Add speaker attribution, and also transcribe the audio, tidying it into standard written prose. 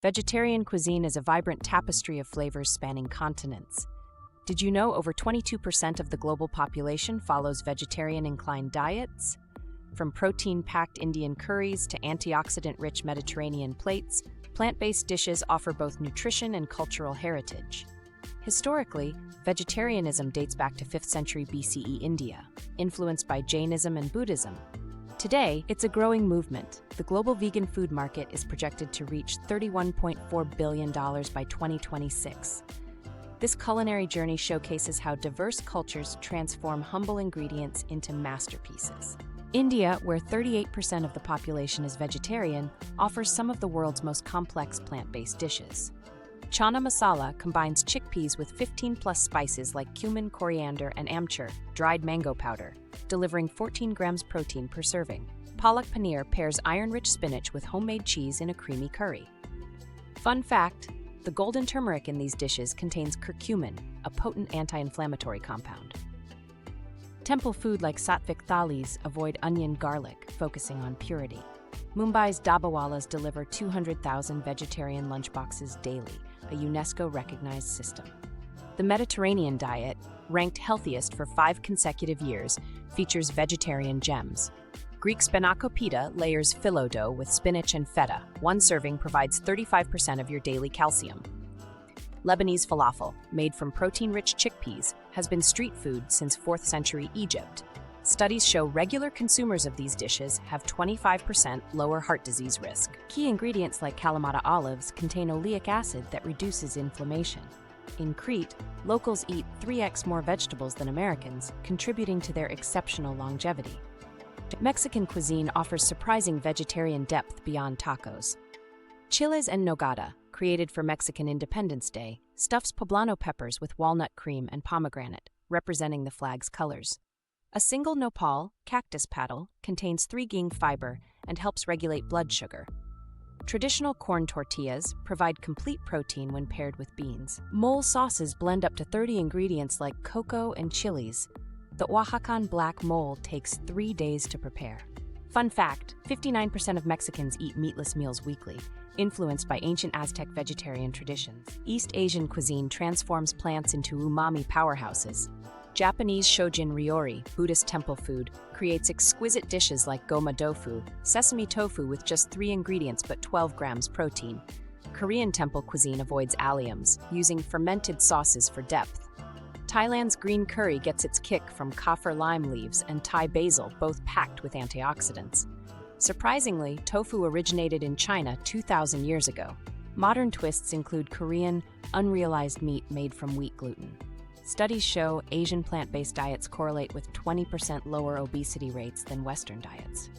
Speaker 1: Vegetarian cuisine is a vibrant tapestry of flavors spanning continents. Did you know over 22% of the global population follows vegetarian-inclined diets? From protein-packed Indian curries to antioxidant-rich Mediterranean plates, plant-based dishes offer both nutrition and cultural heritage. Historically, vegetarianism dates back to 5th century BCE India, influenced by Jainism and Buddhism. Today, it's a growing movement. The global vegan food market is projected to reach $31.4 billion by 2026. This culinary journey showcases how diverse cultures transform humble ingredients into masterpieces. India, where 38% of the population is vegetarian, offers some of the world's most complex plant-based dishes. Chana Masala combines chickpeas with 15-plus spices like cumin, coriander, and amchur, dried mango powder, delivering 14 grams protein per serving. Palak paneer pairs iron-rich spinach with homemade cheese in a creamy curry. Fun fact, the golden turmeric in these dishes contains curcumin, a potent anti-inflammatory compound. Temple food like Sattvic thalis avoid onion garlic, focusing on purity. Mumbai's dabawalas deliver 200,000 vegetarian lunchboxes daily, a UNESCO-recognized system. The Mediterranean diet, ranked healthiest for 5 consecutive years, features vegetarian gems. Greek spanakopita layers phyllo dough with spinach and feta. One serving provides 35% of your daily calcium. Lebanese falafel, made from protein-rich chickpeas, has been street food since 4th century Egypt. Studies show regular consumers of these dishes have 25% lower heart disease risk. Key ingredients like Kalamata olives contain oleic acid that reduces inflammation. In Crete, locals eat 3x more vegetables than Americans, contributing to their exceptional longevity. Mexican cuisine offers surprising vegetarian depth beyond tacos. Chiles en nogada, created for Mexican Independence Day, stuffs poblano peppers with walnut cream and pomegranate, representing the flag's colors. A single nopal, cactus paddle, contains 3 ging fiber and helps regulate blood sugar. Traditional corn tortillas provide complete protein when paired with beans. Mole sauces blend up to 30 ingredients like cocoa and chilies. The Oaxacan black mole takes 3 days to prepare. Fun fact, 59% of Mexicans eat meatless meals weekly, influenced by ancient Aztec vegetarian traditions. East Asian cuisine transforms plants into umami powerhouses. Japanese shojin ryori, Buddhist temple food, creates exquisite dishes like goma tofu, sesame tofu with just 3 ingredients but 12 grams protein. Korean temple cuisine avoids alliums, using fermented sauces for depth. Thailand's green curry gets its kick from kaffir lime leaves and Thai basil, both packed with antioxidants. Surprisingly, tofu originated in China 2,000 years ago. Modern twists include Korean, unrealized meat made from wheat gluten. Studies show Asian plant-based diets correlate with 20% lower obesity rates than Western diets.